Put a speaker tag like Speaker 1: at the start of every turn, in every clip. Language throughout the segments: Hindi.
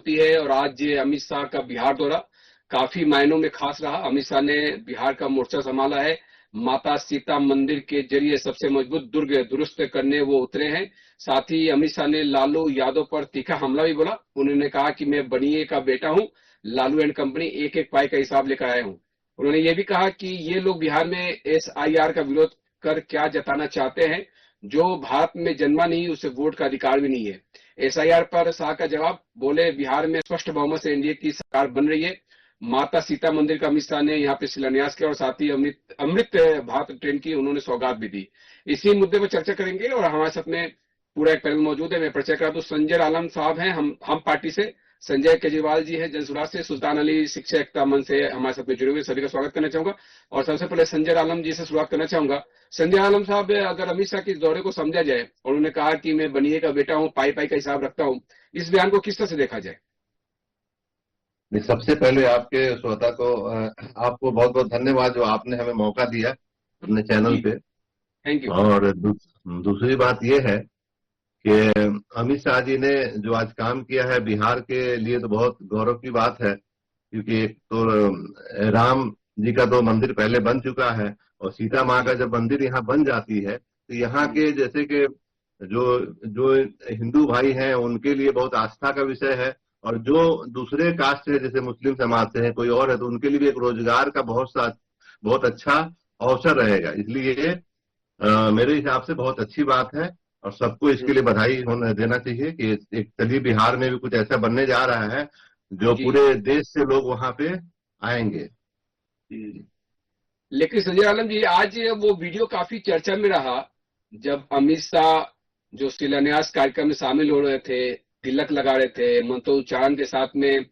Speaker 1: होती है। और आज ये अमित शाह का बिहार दौरा काफी मायनों में खास रहा। अमित शाह ने बिहार का मोर्चा संभाला है। माता सीता मंदिर के जरिए सबसे मजबूत दुर्ग दुरुस्त करने वो उतरे हैं। साथ ही अमित शाह ने लालू यादव पर तीखा हमला भी बोला। उन्होंने कहा कि मैं बनिए का बेटा हूं, लालू एंड कंपनी एक एक पाई का हिसाब लेकर आए हूं। उन्होंने ये भी कहा कि ये लोग बिहार में एसआईआर का विरोध कर क्या जताना चाहते हैं। जो भारत में जन्मा नहीं उसे वोट का अधिकार भी नहीं है। एसआईआर पर शाह का जवाब, बोले बिहार में स्पष्ट बहुमत से एनडीए की सरकार बन रही है। माता सीता मंदिर का अमित शाह ने यहाँ पे शिलान्यास किया और साथ ही अमृत अमृत भारत ट्रेन की उन्होंने सौगात भी दी। इसी मुद्दे पर चर्चा करेंगे और हमारे साथ में पूरा एक पैनल मौजूद है। मैं परिचय करा दूं, संजय आलम साहब हैं, हम पार्टी से। संजय केजरीवाल जी हैं जनसुराज से। सुल्तान अली शिक्षा एकता मंच से हमारे साथ में जुड़े हुए सभी का स्वागत करना चाहूंगा। और सबसे पहले संजय आलम जी से शुरुआत करना चाहूंगा। संजय आलम साहब, अगर अमित शाह के इस दौरे को समझा जाए और उन्होंने कहा कि मैं बनिए का बेटा हूं, पाई पाई का हिसाब रखता हूं, इस बयान को किस तरह से देखा जाए?
Speaker 2: सबसे पहले आपके श्रोता को आपको बहुत बहुत धन्यवाद जो आपने हमें मौका दिया अपने चैनल पे।
Speaker 1: Thank you.
Speaker 2: और दूसरी बात यह है कि अमित शाह जी ने जो आज काम किया है बिहार के लिए तो बहुत गौरव की बात है, क्योंकि एक तो राम जी का तो मंदिर पहले बन चुका है और सीता माँ का जब मंदिर यहाँ बन जाती है तो यहाँ के जैसे कि जो जो हिंदू भाई हैं उनके लिए बहुत आस्था का विषय है। और जो दूसरे कास्ट है जैसे मुस्लिम समाज से है कोई और है तो उनके लिए भी एक रोजगार का बहुत अच्छा अवसर रहेगा। इसलिए मेरे हिसाब से बहुत अच्छी बात है और सबको इसके लिए बधाई होने देना चाहिए कि एक चलिए बिहार में भी कुछ ऐसा बनने जा रहा है जो पूरे देश से लोग वहां पे आएंगे।
Speaker 1: लेकिन संजय आलम जी, आज वो वीडियो काफी चर्चा में रहा जब अमित शाह जो शिलान्यास कार्यक्रम में शामिल हो रहे थे, तिलक लगा रहे थे, मंत्रोच्चारण के साथ में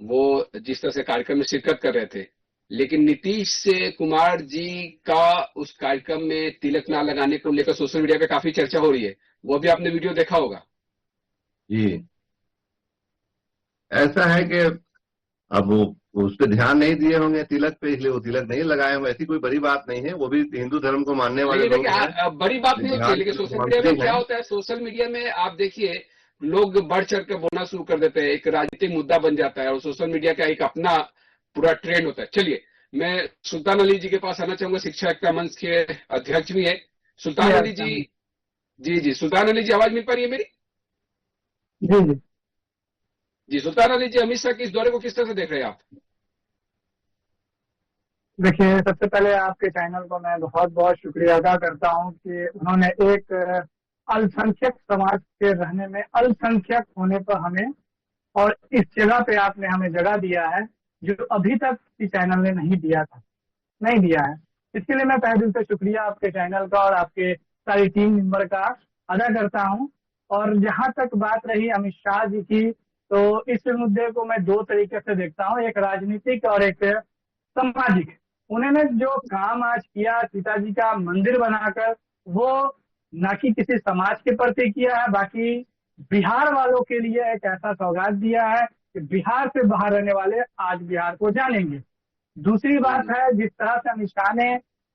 Speaker 1: वो जिस तरह से कार्यक्रम में शिरकत कर रहे थे, लेकिन नीतीश कुमार जी का उस कार्यक्रम में तिलक ना लगाने को लेकर सोशल मीडिया पे काफी चर्चा हो रही है। वो भी आपने वीडियो देखा होगा।
Speaker 2: जी, ऐसा है कि अब वो उस पर ध्यान नहीं दिए होंगे तिलक पे, इसलिए वो तिलक नहीं लगाए होंगे। ऐसी कोई बड़ी बात नहीं है, वो भी हिंदू धर्म को मानने वाले लोग हैं।
Speaker 1: बड़ी बात नहीं होती है, लेकिन सोशल मीडिया में क्या होता है, सोशल मीडिया में आप देखिए लोग बढ़ चढ़ कर बोलना शुरू कर देते हैं, एक राजनीतिक मुद्दा बन जाता है और सोशल मीडिया का एक अपना पूरा ट्रेंड होता है। चलिए, मैं सुल्तान अली जी के पास आना चाहूंगा, शिक्षा एकता मंच के अध्यक्ष भी है सुल्तान अली जी। जी जी, सुल्तान अली जी, आवाज मिल पा रही है मेरी?
Speaker 3: जी जी
Speaker 1: जी, सुल्तान अली जी, अमित शाह के इस दौरे को किस तरह से देख रहे हैं आप?
Speaker 3: देखिए, सबसे पहले आपके चैनल को मैं बहुत बहुत शुक्रिया अदा करता हूं कि उन्होंने एक अल्पसंख्यक समाज के रहने में अल्पसंख्यक होने पर हमें और इस जगह पे आपने हमें जगह दिया है जो अभी तक इस चैनल ने नहीं दिया था, नहीं दिया है। इसके लिए मैं तहे दिल से शुक्रिया आपके चैनल का और आपके सारी टीम मेंबर का अदा करता हूं। और जहां तक बात रही अमित शाह जी की, तो इस मुद्दे को मैं दो तरीके से देखता हूं, एक राजनीतिक और एक सामाजिक। उन्होंने जो काम आज किया सीता जी का मंदिर बनाकर, वो न कि किसी समाज के प्रति किया है, बाकी बिहार वालों के लिए एक ऐसा सौगात दिया है कि बिहार से बाहर रहने वाले आज बिहार को जानेंगे। दूसरी बात है, जिस तरह से अमित शाह ने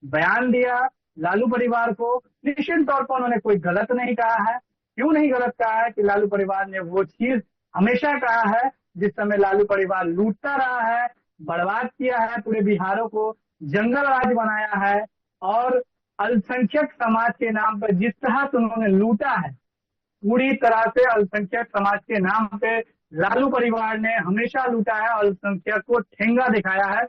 Speaker 3: बयान दिया लालू परिवार को, निश्चित तौर पर उन्होंने कोई गलत नहीं कहा है। क्यों नहीं गलत कहा है कि लालू परिवार ने वो चीज हमेशा कहा है जिस समय लालू परिवार लूटता रहा है, बर्बाद किया है पूरे बिहारों को, जंगल राज बनाया है और अल्पसंख्यक समाज के नाम पर जिस तरह से उन्होंने लूटा है, पूरी तरह से अल्पसंख्यक समाज के नाम पे लालू परिवार ने हमेशा लूटा है, अल्पसंख्यक को ठेंगा दिखाया है,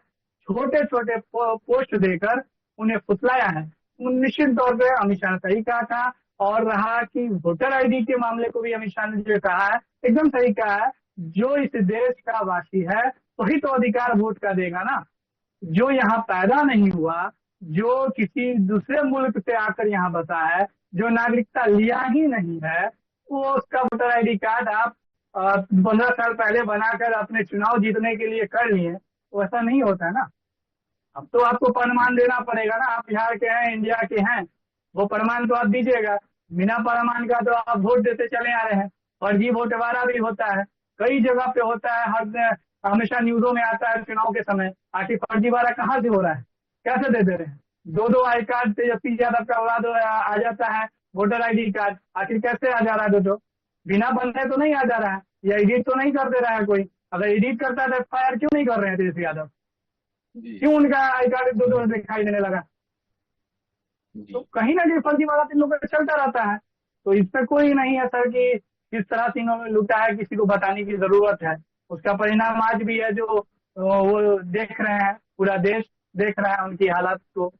Speaker 3: छोटे छोटे पोस्ट देकर उन्हें फुसलाया है। निश्चित तौर पे अमित शाह ने सही कहा था। और रहा कि वोटर आईडी के मामले को भी अमित शाह ने जो कहा है एकदम सही कहा है। जो इस देश का वासी है वही तो अधिकार वोट का देगा ना। जो यहाँ पैदा नहीं हुआ, जो किसी दूसरे मुल्क से आकर यहाँ बसा है, जो नागरिकता लिया ही नहीं है, वो उसका वोटर आईडी कार्ड आप 15 साल पहले बनाकर अपने चुनाव जीतने के लिए कर लिए, वैसा नहीं होता है ना। अब तो आपको प्रमाण देना पड़ेगा ना, आप बिहार के हैं, इंडिया के हैं, वो प्रमाण तो आप दीजिएगा। बिना प्रमाण का तो आप वोट देते चले आ रहे हैं। फर्जी बंटवारा भी होता है, कई जगह पे होता है, हर हमेशा न्यूजों में आता है चुनाव के समय। आखिर फर्जी वाला कहाँ से हो रहा है, कैसे दे दे रहे हैं? दो आई कार्ड तेजस्वी यादव का औलाद आ जाता है, वोटर आईडी कार्ड आखिर कैसे आ जा रहा है? दो बिना बनने तो नहीं आ जा रहा है। या एडिट तो नहीं कर दे रहा है कोई? अगर एडिट करता है तो FIR क्यों नहीं कर रहे हैं तेजस्वी यादव?
Speaker 1: जी
Speaker 3: क्यों उनका आई कार्ड दो दो दिखाई देने लगा? तो
Speaker 1: जी।
Speaker 3: कहीं ना कहीं फर्जीवाड़ा इन लोगों का चलता रहता है। तो इसमें कोई नहीं है सर कि किस तरह से इन्होंने लूटा है, किसी को बताने की जरूरत है। उसका परिणाम आज भी है, जो वो देख रहे हैं, पूरा देश देख रहा है उनकी हालात को।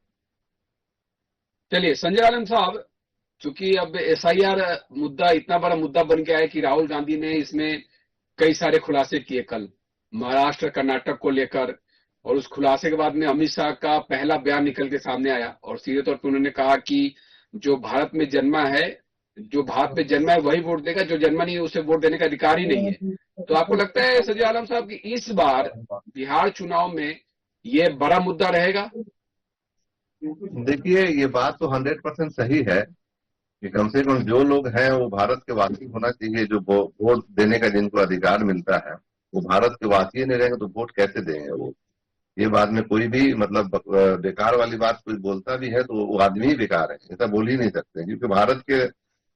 Speaker 1: चलिए संजय आलम साहब, चूंकि अब SIR मुद्दा इतना बड़ा मुद्दा बन गया है कि राहुल गांधी ने इसमें कई सारे खुलासे किए कल महाराष्ट्र कर्नाटक को लेकर, और उस खुलासे के बाद में अमित शाह का पहला बयान निकल के सामने आया और सीधे तौर पर उन्होंने कहा कि जो भारत में जन्मा है, जो भारत में जन्मा है वही वोट देगा, जो जन्मा नहीं है उसे वोट देने का अधिकार ही नहीं है। तो आपको लगता है संजय आलम साहब कि इस बार बिहार चुनाव में ये बड़ा मुद्दा रहेगा?
Speaker 2: देखिए, ये बात तो 100% सही है कि कम से कम जो लोग हैं वो भारत के वासी होना चाहिए। जो वोट देने का जिनको अधिकार मिलता है वो भारत के वासी नहीं रहेंगे तो वोट कैसे देंगे वो? ये बात में कोई भी मतलब बेकार वाली बात कोई बोलता भी है तो वो आदमी ही बेकार है, ऐसा बोल ही नहीं सकते। क्योंकि भारत के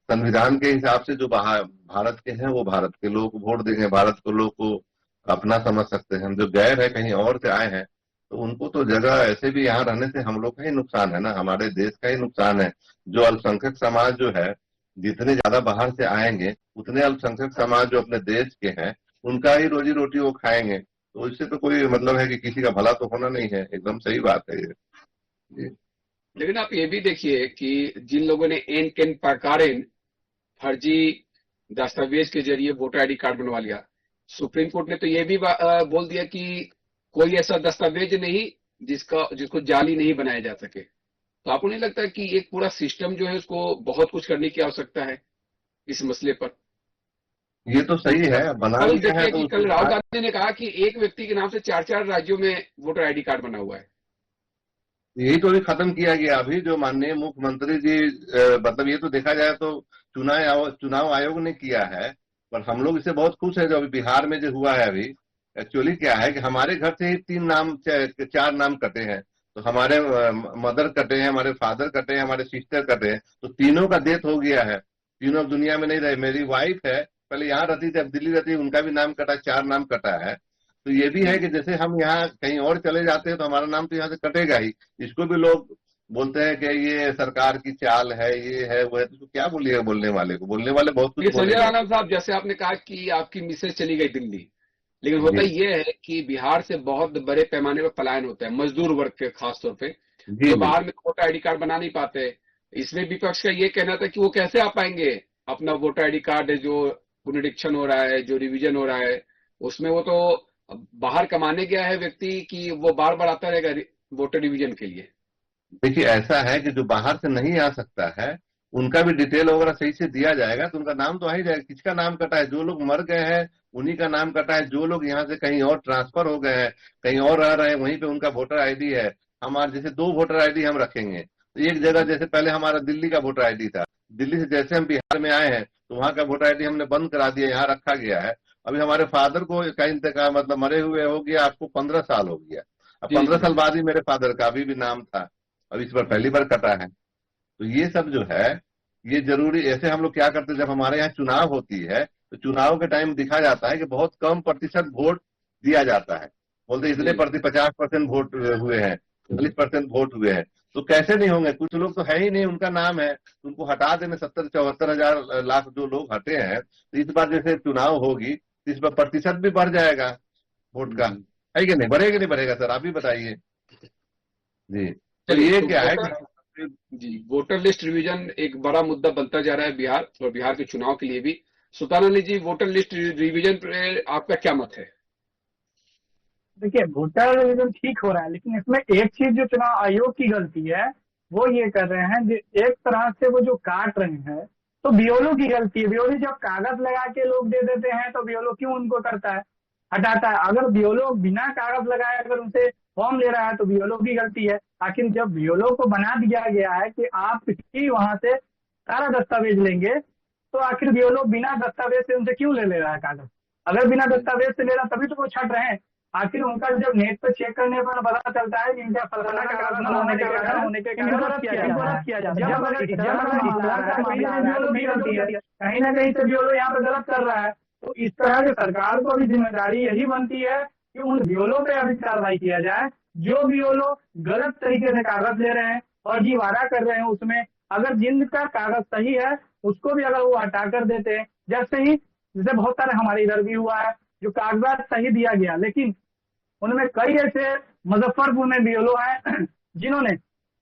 Speaker 2: संविधान के हिसाब से जो भारत के हैं वो भारत के लोग वोट देंगे, भारत के लोग को अपना समझ सकते हैं। हम जो गैर है, कहीं और से आए हैं, तो उनको तो जगह ऐसे भी यहाँ रहने से हम लोग का ही नुकसान है ना, हमारे देश का ही नुकसान है। जो अल्पसंख्यक समाज जो है, जितने ज्यादा बाहर से आएंगे उतने अल्पसंख्यक समाज जो अपने देश के हैं उनका ही रोजी रोटी वो खाएंगे। तो इससे तो कोई मतलब है कि किसी का भला तो होना नहीं है। एकदम सही बात है ये। जी।
Speaker 1: लेकिन आप ये भी देखिए कि जिन लोगों ने एन केन प्रकारेण फर्जी दस्तावेज के जरिए वोटर ID कार्ड बनवा लिया, सुप्रीम कोर्ट ने तो ये भी बोल दिया कि कोई ऐसा दस्तावेज नहीं जिसको जाली नहीं बनाया जा सके। तो आपको नहीं लगता कि एक पूरा सिस्टम जो है उसको बहुत कुछ करने की आवश्यकता है इस मसले पर?
Speaker 2: ये तो सही है, बना
Speaker 1: कल
Speaker 2: लिया है
Speaker 1: देखिए
Speaker 2: तो
Speaker 1: कि
Speaker 2: उसके
Speaker 1: कल राहुल
Speaker 2: बाद
Speaker 1: गांधी ने कहा कि एक व्यक्ति के नाम से 4-4 राज्यों में वोटर ID कार्ड बना हुआ है।
Speaker 2: यही तो अभी खत्म किया गया। अभी जो माननीय मुख्यमंत्री जी मतलब ये तो देखा जाए तो चुनाव आयोग ने किया है, पर हम लोग इससे बहुत खुश है जो अभी बिहार में जो हुआ है। अभी एक्चुअली क्या है कि हमारे घर से ही 4 नाम कटे हैं। तो हमारे मदर कटे हैं, हमारे फादर कटे हैं, हमारे सिस्टर कटे हैं, तो तीनों का डेथ हो गया है। तीनों अब दुनिया में नहीं रहे। मेरी वाइफ है, पहले यहाँ रहती थी, अब दिल्ली रहती है, उनका भी नाम कटा, 4 नाम कटा है। तो ये भी है कि जैसे हम यहाँ कहीं और चले जाते हैं तो हमारा नाम तो यहाँ से कटेगा ही। इसको भी लोग बोलते हैं कि ये सरकार की चाल है, ये है वो है। तो क्या बोलिएगा बोलने वाले को? बोलने वाले बहुत कुछ
Speaker 1: ये संजय
Speaker 2: बोलेंगे।
Speaker 1: आनंद साहब, जैसे आपने कहा कि आपकी मिसेज चली गई दिल्ली, लेकिन होता
Speaker 2: जी
Speaker 1: ये है कि बिहार से बहुत बड़े पैमाने पर पलायन होता है मजदूर वर्ग के, खासतौर पे
Speaker 2: जी
Speaker 1: जो बाहर
Speaker 2: बिल्कुल।
Speaker 1: में वोटर ID कार्ड बना नहीं पाते। इसमें विपक्ष का ये कहना था कि वो कैसे आ पाएंगे अपना वोटर ID कार्ड जो पुनरीक्षण हो रहा है, जो रिवीजन हो रहा है, उसमें वो तो बाहर कमाने गया है व्यक्ति कि वो बार बार आता रहेगा वोटर रिवीजन के लिए।
Speaker 2: देखिए, ऐसा है कि जो बाहर से नहीं आ सकता है उनका भी डिटेल वगैरह सही से दिया जाएगा तो उनका नाम तो आ ही जाएगा। किसका नाम कटा है? जो लोग मर गए हैं उन्हीं का नाम कटा है। जो लोग यहाँ से कहीं और ट्रांसफर हो गए हैं, कहीं और रह रहे हैं, वहीं पे उनका वोटर ID है। हमारे जैसे 2 वोटर ID हम रखेंगे तो एक जगह, जैसे पहले हमारा दिल्ली का वोटर ID था, दिल्ली से जैसे हम बिहार में आए हैं तो वहाँ का वोटर ID हमने बंद करा दिया, यहाँ रखा गया है। अभी हमारे फादर को कहीं तक मतलब मरे हुए हो गया, आपको 15 साल हो गया। अब
Speaker 1: जी
Speaker 2: 15
Speaker 1: जी
Speaker 2: साल
Speaker 1: जी।
Speaker 2: बाद ही मेरे फादर का अभी भी नाम था, अब इस बार पहली बार कटा है। तो ये सब जो है ये जरूरी। ऐसे हम लोग क्या करते हैं, जब हमारे यहाँ चुनाव होती है तो चुनाव के टाइम दिखा जाता है कि बहुत कम प्रतिशत वोट दिया जाता है। बोलते इतने
Speaker 1: जी
Speaker 2: 50% वोट हुए हैं, 40% वोट हुए हैं। तो कैसे नहीं होंगे? कुछ लोग तो है ही नहीं, उनका नाम है, उनको हटा देने 70-74 हजार लाख जो लोग हटे हैं। तो इस बार जैसे चुनाव होगी तो इस बार प्रतिशत भी बढ़ जाएगा वोट का,
Speaker 1: जी।
Speaker 2: है कि नहीं? बढ़ेगा नहीं बढ़ेगा सर, आप ही बताइए। जी। तो
Speaker 1: चलिए,
Speaker 2: ये
Speaker 1: तो
Speaker 2: क्या है
Speaker 1: वोटर,
Speaker 2: कि
Speaker 1: जी, वोटर लिस्ट रिवीजन एक बड़ा मुद्दा बनता जा रहा है बिहार और बिहार के चुनाव के लिए भी। सुल्तान जी, वोटर लिस्ट रिवीजन पे आपका क्या मत है?
Speaker 3: देखिए, वोटर रिविजन ठीक हो रहा है, लेकिन इसमें एक चीज जो चुनाव आयोग की गलती है वो ये कर रहे हैं, जो एक तरह से वो जो काट रहे हैं, तो BLO की गलती है। BLO जब कागज लगा के लोग दे देते हैं तो BLO क्यों उनको करता है, हटाता है? अगर BLO बिना कागज लगाए अगर उनसे फॉर्म ले रहा है तो BLO की गलती है। आखिर जब BLO को बना दिया गया है कि आप ही वहां से सारा दस्तावेज लेंगे, तो आखिर BLO बिना दस्तावेज से उनसे क्यों ले रहा है कागज? अगर बिना दस्तावेज से ले रहा तभी तो वो छट रहे हैं। आखिर उनका जब नेट पर चेक करने पर पता चलता है कि इनका फलाना कागज न होने के कारण गलत किया जाता है। जब अगर इस तरह का मामला है तो ये BLO की गलती है, कहीं ना कहीं से BLO यहाँ पे गलत कर रहा है। तो इस तरह से सरकार को भी जिम्मेदारी यही बनती है कि उन बीओलो पे अभी कार्रवाई किया जाए जो बीओलो गलत तरीके से कागज ले रहे हैं और जीवारा कर रहे हैं उसमें। अगर जिनका कागज सही है उसको भी अगर वो हटा कर देते हैं, जैसे बहुत सारे हमारे इधर भी हुआ है जो कागजात सही दिया गया, लेकिन उनमें कई ऐसे मुजफ्फरपुर में बीओलो हैं जिन्होंने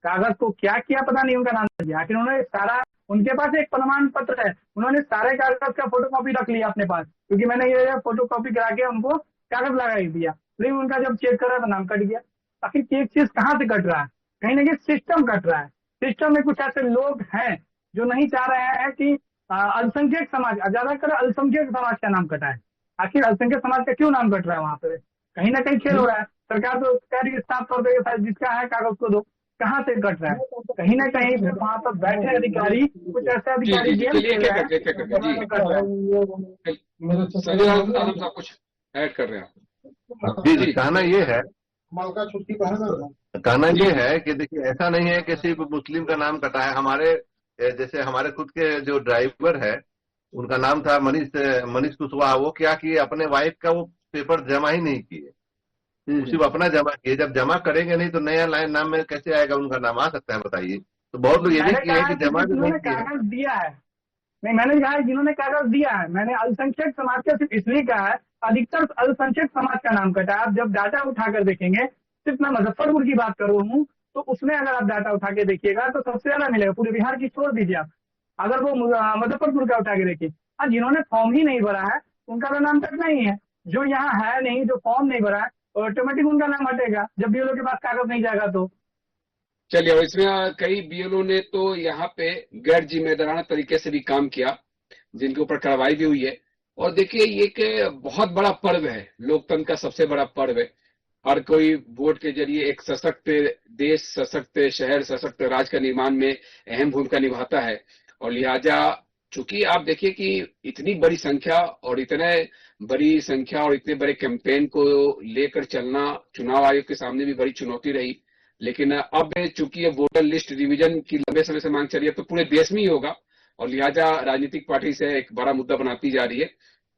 Speaker 3: कागज को क्या किया पता नहीं, उनका नाम दिया, लेकिन उन्होंने सारा, उनके पास एक प्रमाण पत्र है, उन्होंने सारे कागज का फोटोकॉपी रख लिया अपने पास, क्योंकि मैंने ये फोटोकॉपी करा के उनको कागज लगा दिया, लेकिन उनका जब चेक करा तो नाम कट गया। आखिर एक चीज कहाँ से कट रहा है? कहीं ना कहीं सिस्टम कट रहा है। सिस्टम में कुछ ऐसे लोग हैं जो नहीं चाह रहे हैं कि अल्पसंख्यक समाज, ज्यादातर अल्पसंख्यक समाज का नाम कटा है। आखिर अल्पसंख्यक समाज का क्यों नाम कट रहा है? वहां पे कहीं ना कहीं खेल हो रहा है। सरकार तो कह रही है साफ तौर पर जिसका है कागज को दो, कहाँ से कट रहा है? कहीं ना कहीं वहां पर बैठे अधिकारी, कुछ ऐसे अधिकारी गेम खेल रहे हैं।
Speaker 1: संजय आलम साहब कुछ ऐड कर रहे हैं?
Speaker 2: जी, कहना ये है, कहना ये है कि देखिए ऐसा नहीं है कि सिर्फ मुस्लिम का नाम कटा है। हमारे जैसे हमारे खुद के जो ड्राइवर है उनका नाम था मनीष कुशवाहा, वो क्या किए, अपने वाइफ का वो पेपर जमा ही नहीं किए, सिर्फ अपना जमा किए। जब जमा करेंगे नहीं तो नया लाइन नाम में कैसे आएगा, उनका नाम आ सकता है बताइए? तो बहुत लोग ये भी किए कि जमा भी नहीं किया।
Speaker 3: कागज दिया है, नहीं मैंने कहा है जिन्होंने कागज दिया है, मैंने अल्पसंख्यक समाज का सिर्फ इसलिए कहा है, अधिकतर अल्पसंख्यक समाज का नाम कटा है। आप जब डाटा उठाकर देखेंगे, सिर्फ मैं मुजफ्फरपुर की बात कर रहा हूँ, तो उसमें अगर आप डाटा उठा के देखिएगा तो सबसे ज्यादा मिलेगा। पूरे बिहार की छोड़ दीजिए आप, अगर वो मुजफ्फरपुर का उठा के देखिए, जिन्होंने फॉर्म ही नहीं भरा है उनका तो नाम कटना ही है। जो यहाँ है नहीं, जो फॉर्म नहीं भरा है, ऑटोमेटिक उनका नाम हटेगा जब बीएलओ के पास कागज नहीं जाएगा तो।
Speaker 1: चलिए, इसमें कई बीएलओ ने तो यहाँ पे गैर जिम्मेदाराना तरीके से भी काम किया, जिनके ऊपर कार्रवाई भी हुई है। और देखिए, ये एक बहुत बड़ा पर्व है, लोकतंत्र का सबसे बड़ा पर्व है। हर कोई वोट के जरिए एक सशक्त देश, सशक्त शहर, सशक्त राज्य का निर्माण में अहम भूमिका निभाता है। और लिहाजा चूंकि आप देखिए कि इतनी बड़ी संख्या और इतने बड़े कैंपेन को लेकर चलना चुनाव आयोग के सामने भी बड़ी चुनौती रही। लेकिन अब चूंकि ये वोटर लिस्ट रिवीजन की लंबे समय से मांग चल रही है, तो पूरे देश में ही होगा, और लिहाजा राजनीतिक पार्टी से एक बड़ा मुद्दा बनाती जा रही है।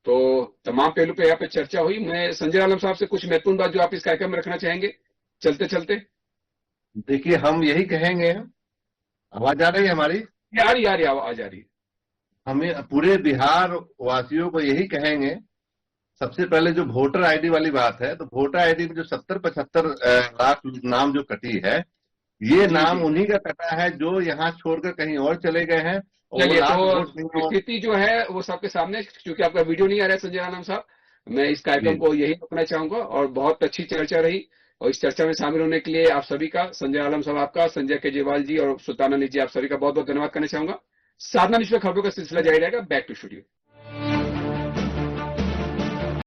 Speaker 1: तो तमाम पहलू पे यहाँ पे चर्चा हुई। मैं संजय आलम साहब से कुछ महत्वपूर्ण बात जो आप इस कार्यक्रम में रखना चाहेंगे चलते चलते?
Speaker 2: देखिए, हम यही कहेंगे, आवाज आ रही है हमारी?
Speaker 1: आवाज आ रही है।
Speaker 2: हमें पूरे बिहार वासियों को यही कहेंगे, सबसे पहले जो वोटर आईडी वाली बात है, तो वोटर आईडी में जो 70-75 लाख नाम जो कटी है, ये नाम उन्हीं का कटा है जो यहाँ छोड़कर कहीं और चले गए हैं।
Speaker 1: चलिए, तो स्थिति जो है वो सबके सामने, क्योंकि आपका वीडियो नहीं आ रहा है संजय आलम साहब, मैं इस कार्यक्रम को यही रोकना चाहूंगा। और बहुत अच्छी चर्चा रही, और इस चर्चा में शामिल होने के लिए आप सभी का, संजय आलम साहब आपका, संजय केजरीवाल जी और सुल्ताना जी, आप सभी का बहुत बहुत धन्यवाद करना चाहूंगा। साधना निश्चित खबरों का सिलसिला जारी रहेगा। Back to studio.